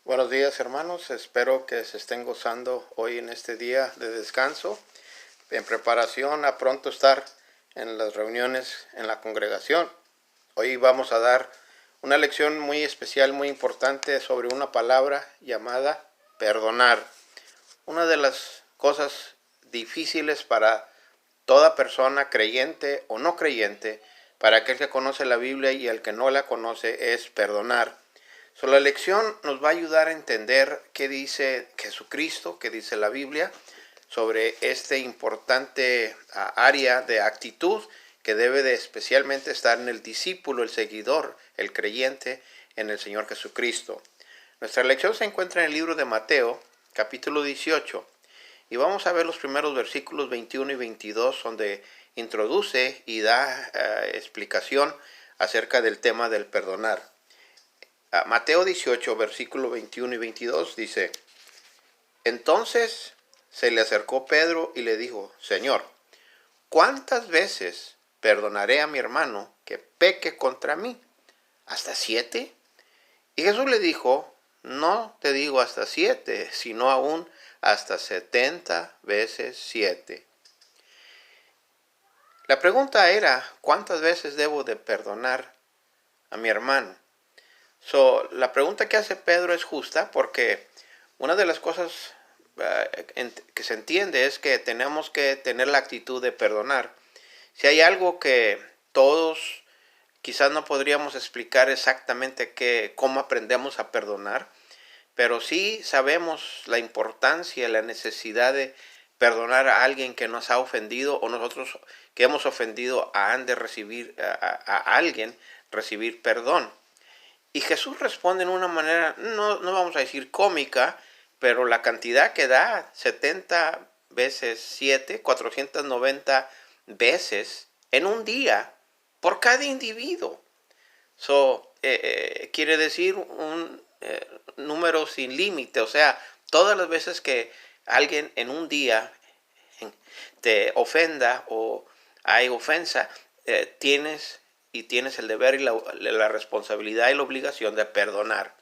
Buenos días, hermanos, espero que se estén gozando hoy en este día de descanso, en preparación a pronto estar en las reuniones en la congregación. Hoy vamos a dar una lección muy especial, muy importante sobre una palabra llamada perdonar. Una de las cosas difíciles para toda persona, creyente o no creyente, para aquel que conoce la Biblia y el que no la conoce, es perdonar. La lección nos va a ayudar a entender qué dice Jesucristo, qué dice la Biblia sobre este importante área de actitud que debe de especialmente estar en el discípulo, el seguidor, el creyente en el Señor Jesucristo. Nuestra lección se encuentra en el libro de Mateo, capítulo 18, y vamos a ver los primeros versículos 21 y 22, donde introduce y da explicación acerca del tema del perdonar. Mateo 18, versículos 21 y 22 dice: Entonces se le acercó Pedro y le dijo: Señor, ¿cuántas veces perdonaré a mi hermano que peque contra mí? ¿Hasta 7? Y Jesús le dijo: No te digo hasta 7, sino aún hasta 70 veces 7. La pregunta era: ¿cuántas veces debo de perdonar a mi hermano? La pregunta que hace Pedro es justa, porque una de las cosas que se entiende es que tenemos que tener la actitud de perdonar. Si hay algo que todos quizás no podríamos explicar exactamente cómo aprendemos a perdonar, pero sí sabemos la importancia, la necesidad de perdonar a alguien que nos ha ofendido, o nosotros que hemos ofendido han de recibir a alguien, recibir perdón. Y Jesús responde en una manera, no vamos a decir cómica, pero la cantidad que da, 70 veces 7, 490 veces en un día, por cada individuo. Quiere decir un número sin límite, o sea, todas las veces que alguien en un día te ofenda o hay ofensa, tienes el deber y la responsabilidad y la obligación de perdonar.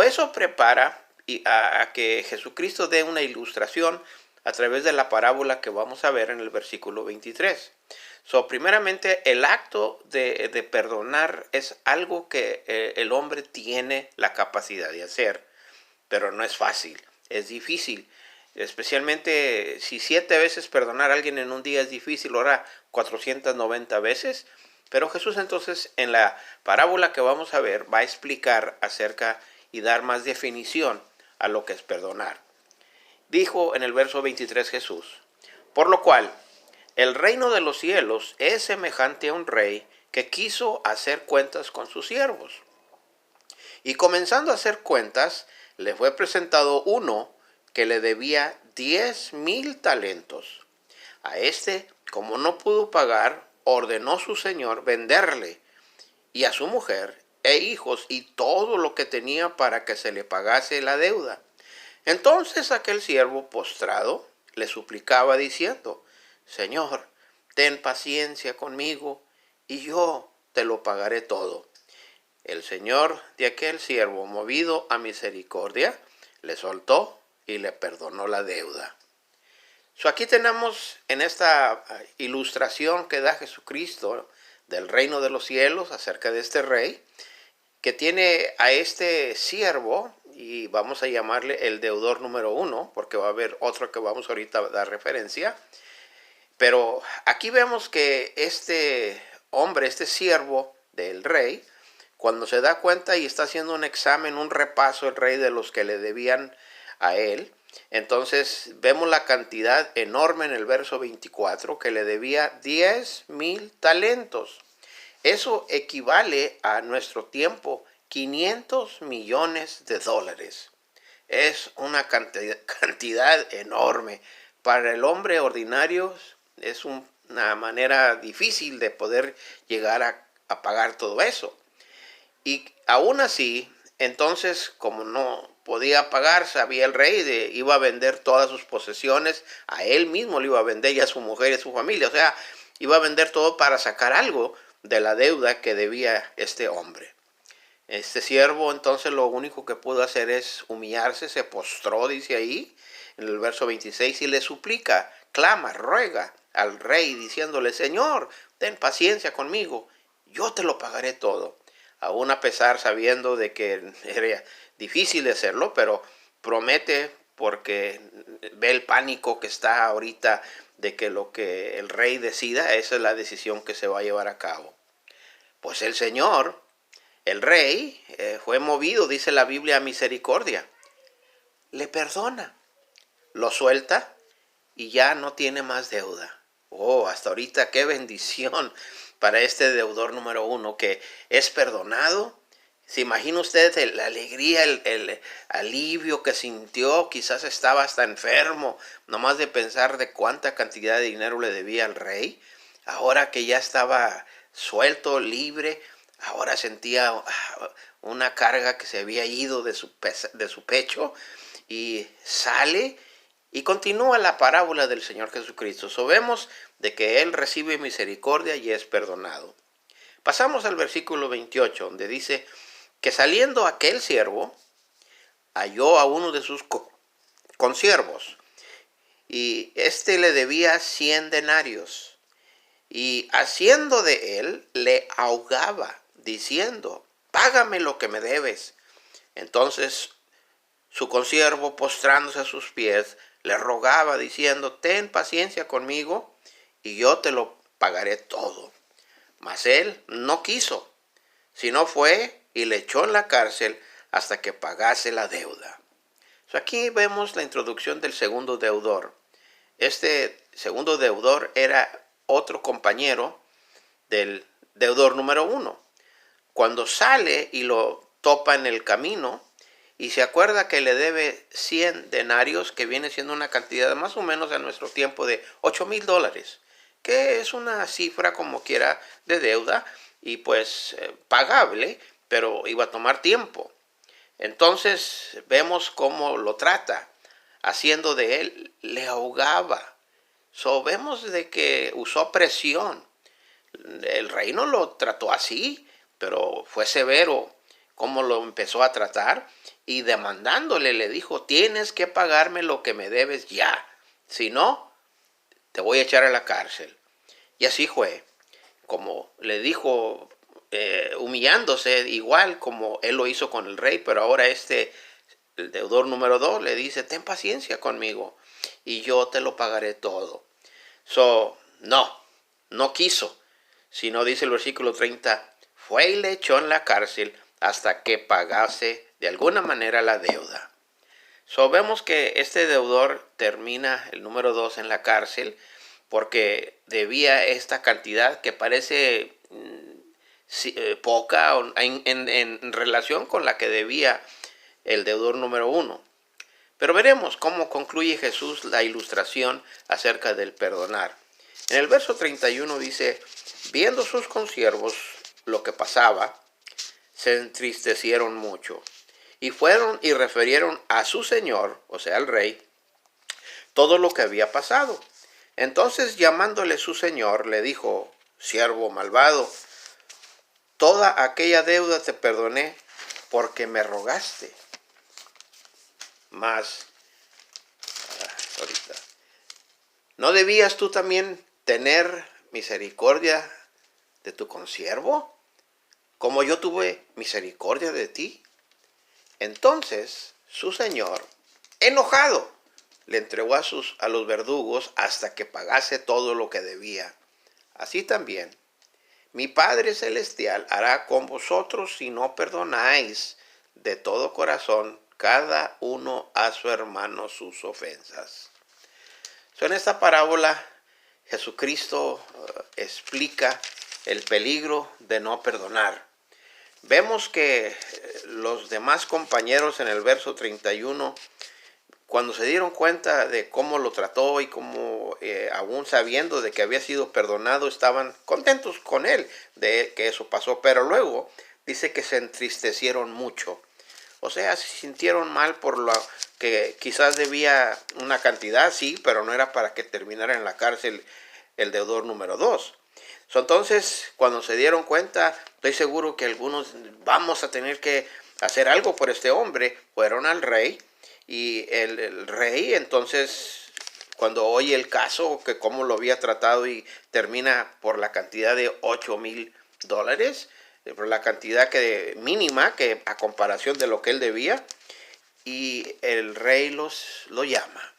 Eso prepara a que Jesucristo dé una ilustración a través de la parábola que vamos a ver en el versículo 23. Primeramente, el acto de perdonar es algo que el hombre tiene la capacidad de hacer, pero no es fácil, es difícil. Especialmente si 7 veces perdonar a alguien en un día es difícil, ahora 490 veces. Pero Jesús entonces en la parábola que vamos a ver va a explicar acerca y dar más definición a lo que es perdonar. Dijo en el verso 23 Jesús: Por lo cual, el reino de los cielos es semejante a un rey que quiso hacer cuentas con sus siervos. Y comenzando a hacer cuentas, le fue presentado uno que le debía 10,000 talentos. A este, como no pudo pagar, ordenó su señor venderle, y a su mujer e hijos y todo lo que tenía, para que se le pagase la deuda. Entonces aquel siervo, postrado, le suplicaba diciendo: Señor, ten paciencia conmigo, y yo te lo pagaré todo. El señor de aquel siervo, movido a misericordia, le soltó y le perdonó la deuda. Aquí tenemos en esta ilustración que da Jesucristo del reino de los cielos acerca de este rey, que tiene a este siervo, y vamos a llamarle el deudor número 1, porque va a haber otro que vamos ahorita a dar referencia. Pero aquí vemos que este hombre, este siervo del rey, cuando se da cuenta y está haciendo un examen, un repaso el rey de los que le debían a él, entonces vemos la cantidad enorme en el verso 24, que le debía 10,000 talentos. Eso equivale a nuestro tiempo 500 millones de dólares. Es una cantidad enorme. Para el hombre ordinario es una manera difícil de poder llegar a pagar todo eso. Y aún así, entonces, como no podía pagar, sabía el rey, iba a vender todas sus posesiones, a él mismo le iba a vender, y a su mujer y a su familia. O sea, iba a vender todo para sacar algo de la deuda que debía este hombre. Este siervo entonces lo único que pudo hacer es humillarse, se postró, dice ahí, en el verso 26, y le suplica, clama, ruega al rey, diciéndole, Señor, ten paciencia conmigo, yo te lo pagaré todo. Aún a pesar, sabiendo de que era difícil de hacerlo, pero promete, porque ve el pánico que está ahorita de que lo que el rey decida, esa es la decisión que se va a llevar a cabo. Pues el Señor, el rey, fue movido, dice la Biblia, a misericordia. Le perdona, lo suelta y ya no tiene más deuda. Oh, hasta ahorita qué bendición para este deudor número 1 que es perdonado. ¿Se imagina usted la alegría, el alivio que sintió? Quizás estaba hasta enfermo, nomás de pensar de cuánta cantidad de dinero le debía al rey. Ahora que ya estaba suelto, libre, ahora sentía una carga que se había ido de su pecho y sale y continúa la parábola del Señor Jesucristo. Vemos de que Él recibe misericordia y es perdonado. Pasamos al versículo 28, donde dice que saliendo aquel siervo, halló a uno de sus consiervos, y éste le debía 100 denarios, y haciendo de él, le ahogaba, diciendo, págame lo que me debes. Entonces su consiervo, postrándose a sus pies, le rogaba, diciendo, ten paciencia conmigo, y yo te lo pagaré todo. Mas él no quiso, sino fue y le echó en la cárcel hasta que pagase la deuda. Aquí vemos la introducción del segundo deudor. Este segundo deudor era otro compañero del deudor número 1. Cuando sale y lo topa en el camino y se acuerda que le debe 100 denarios, que viene siendo una cantidad más o menos a nuestro tiempo de $8,000, que es una cifra como quiera de deuda y pues pagable, pero iba a tomar tiempo. Entonces vemos cómo lo trata, haciendo de él, le ahogaba. Vemos de que usó presión. El rey no lo trató así, pero fue severo como lo empezó a tratar, y demandándole le dijo, tienes que pagarme lo que me debes ya, si no, te voy a echar a la cárcel. Y así fue, como le dijo, humillándose igual como él lo hizo con el rey, pero ahora el deudor número 2 le dice, ten paciencia conmigo y yo te lo pagaré todo. No quiso, sino dice el versículo 30, fue y le echó en la cárcel hasta que pagase de alguna manera la deuda. Vemos que este deudor termina, el número 2, en la cárcel porque debía esta cantidad que parece poca en relación con la que debía el deudor número 1. Pero veremos cómo concluye Jesús la ilustración acerca del perdonar. En el verso 31 dice, viendo sus consiervos lo que pasaba, se entristecieron mucho, y fueron y refirieron a su señor, o sea, al rey, todo lo que había pasado. Entonces, llamándole su señor, le dijo, siervo malvado, toda aquella deuda te perdoné porque me rogaste. Mas, ahorita, ¿no debías tú también tener misericordia de tu consiervo, como yo tuve misericordia de ti? Entonces su señor, enojado, le entregó a los verdugos hasta que pagase todo lo que debía. Así también mi Padre Celestial hará con vosotros si no perdonáis de todo corazón cada uno a su hermano sus ofensas. En esta parábola Jesucristo explica el peligro de no perdonar. Vemos que los demás compañeros en el verso 31, cuando se dieron cuenta de cómo lo trató y cómo, aún sabiendo de que había sido perdonado, estaban contentos con él de que eso pasó. Pero luego dice que se entristecieron mucho. O sea, se sintieron mal por lo que quizás debía una cantidad, sí, pero no era para que terminara en la cárcel el deudor número 2. Entonces, cuando se dieron cuenta, Estoy seguro que algunos vamos a tener que hacer algo por este hombre. Fueron al rey y el rey entonces cuando oye el caso, que cómo lo había tratado y termina por la cantidad de $8,000, por la cantidad mínima que a comparación de lo que él debía, y el rey lo llama.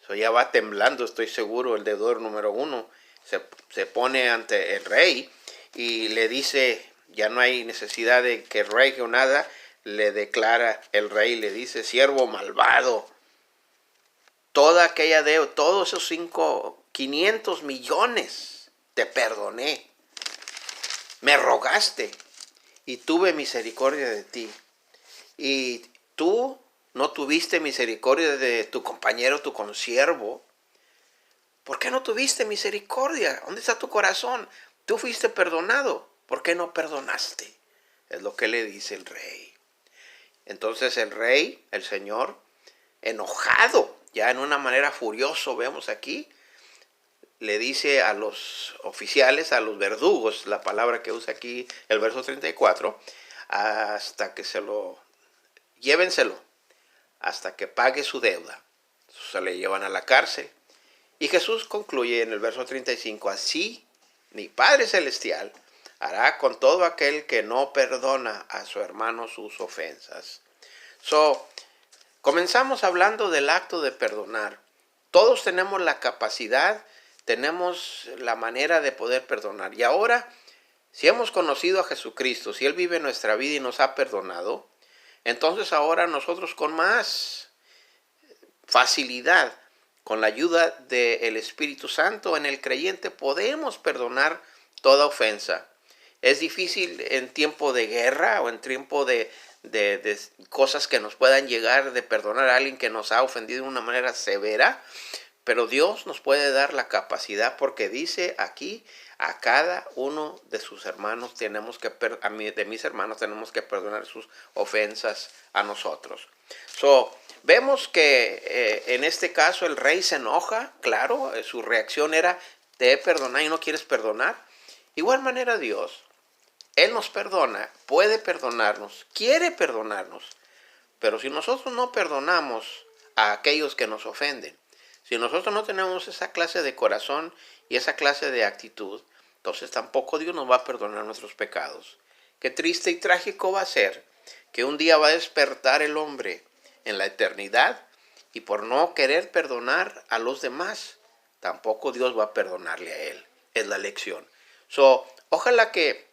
Eso ya va temblando, estoy seguro, el deudor número uno. Se pone ante el rey y le dice, ya no hay necesidad de que el rey o nada, le declara el rey, le dice, siervo malvado, toda aquella deuda, todos esos 500 millones, te perdoné, me rogaste y tuve misericordia de ti. Y tú no tuviste misericordia de tu compañero, tu consiervo. ¿Por qué no tuviste misericordia? ¿Dónde está tu corazón? Tú fuiste perdonado. ¿Por qué no perdonaste? Es lo que le dice el rey. Entonces el rey, el Señor, enojado, ya en una manera furioso, vemos aquí, le dice a los oficiales, a los verdugos, la palabra que usa aquí el verso 34, hasta que llévenselo, hasta que pague su deuda. Se le llevan a la cárcel. Y Jesús concluye en el verso 35, así mi Padre Celestial hará con todo aquel que no perdona a su hermano sus ofensas. Comenzamos hablando del acto de perdonar. Todos tenemos la capacidad, tenemos la manera de poder perdonar. Y ahora, si hemos conocido a Jesucristo, si Él vive en nuestra vida y nos ha perdonado, entonces ahora nosotros con más facilidad, con la ayuda del Espíritu Santo en el creyente, podemos perdonar toda ofensa. Es difícil en tiempo de guerra o en tiempo de cosas que nos puedan llegar, de perdonar a alguien que nos ha ofendido de una manera severa, pero Dios nos puede dar la capacidad, porque dice aquí, a cada uno de sus hermanos de mis hermanos tenemos que perdonar sus ofensas a nosotros. Vemos que en este caso el rey se enoja, claro, su reacción era, te he perdonado y no quieres perdonar. Igual manera Dios, Él nos perdona, puede perdonarnos, quiere perdonarnos, pero si nosotros no perdonamos a aquellos que nos ofenden, si nosotros no tenemos esa clase de corazón y esa clase de actitud, entonces tampoco Dios nos va a perdonar nuestros pecados. Qué triste y trágico va a ser que un día va a despertar el hombre en la eternidad y por no querer perdonar a los demás, tampoco Dios va a perdonarle a él. Es la lección. Ojalá que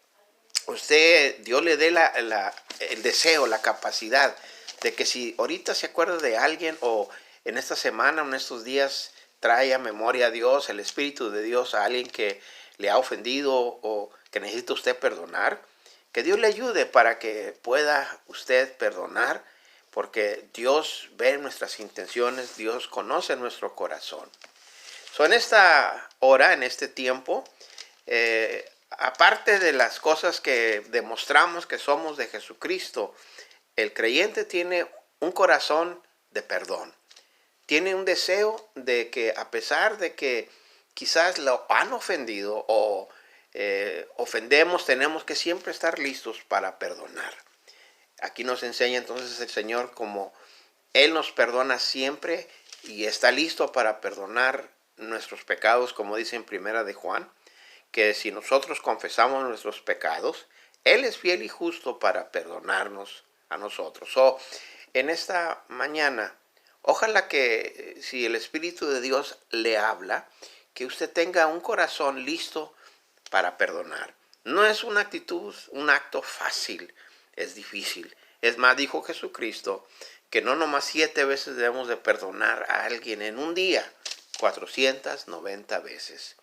Dios le dé el deseo, la capacidad de que si ahorita se acuerda de alguien o en esta semana o en estos días trae a memoria a Dios, el Espíritu de Dios, a alguien que le ha ofendido o que necesita usted perdonar, que Dios le ayude para que pueda usted perdonar, porque Dios ve nuestras intenciones, Dios conoce nuestro corazón. En esta hora, en este tiempo, aparte de las cosas que demostramos que somos de Jesucristo, el creyente tiene un corazón de perdón. Tiene un deseo de que, a pesar de que quizás lo han ofendido o ofendemos, tenemos que siempre estar listos para perdonar. Aquí nos enseña entonces el Señor como Él nos perdona siempre y está listo para perdonar nuestros pecados, como dice en Primera de Juan, que si nosotros confesamos nuestros pecados, Él es fiel y justo para perdonarnos a nosotros. En esta mañana, ojalá que si el Espíritu de Dios le habla, que usted tenga un corazón listo para perdonar. No es una actitud, un acto fácil, es difícil. Es más, dijo Jesucristo que no nomás 7 veces debemos de perdonar a alguien en un día, 490 veces.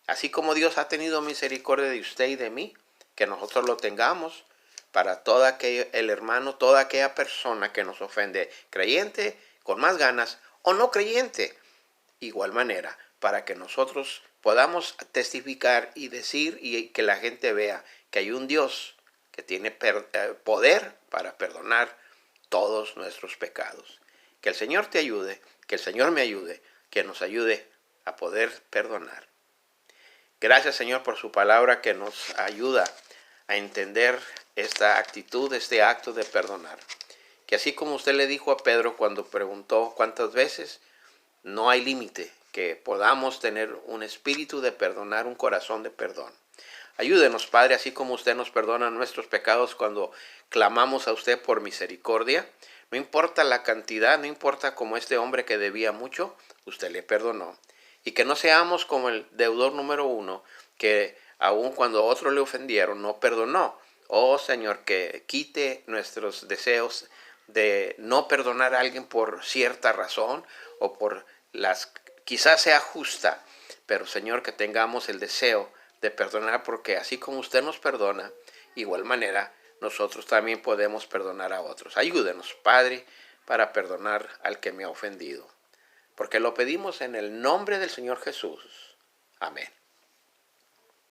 Así como Dios ha tenido misericordia de usted y de mí, que nosotros lo tengamos para el hermano, toda aquella persona que nos ofende, creyente, con más ganas, o no creyente, igual manera, para que nosotros podamos testificar y decir y que la gente vea que hay un Dios que tiene poder para perdonar todos nuestros pecados. Que el Señor te ayude, que el Señor me ayude, que nos ayude a poder perdonar. Gracias, Señor, por su palabra que nos ayuda a entender esta actitud, este acto de perdonar. Que así como usted le dijo a Pedro cuando preguntó cuántas veces, no hay límite, que podamos tener un espíritu de perdonar, un corazón de perdón. Ayúdenos, Padre, así como usted nos perdona nuestros pecados cuando clamamos a usted por misericordia. No importa la cantidad, no importa como este hombre que debía mucho, usted le perdonó. Y que no seamos como el deudor número 1, que aun cuando otros le ofendieron, no perdonó. Oh Señor, que quite nuestros deseos de no perdonar a alguien por cierta razón o por quizás sea justa, pero Señor, que tengamos el deseo de perdonar, porque así como usted nos perdona, igual manera nosotros también podemos perdonar a otros. Ayúdenos, Padre, para perdonar al que me ha ofendido, porque lo pedimos en el nombre del Señor Jesús. Amén.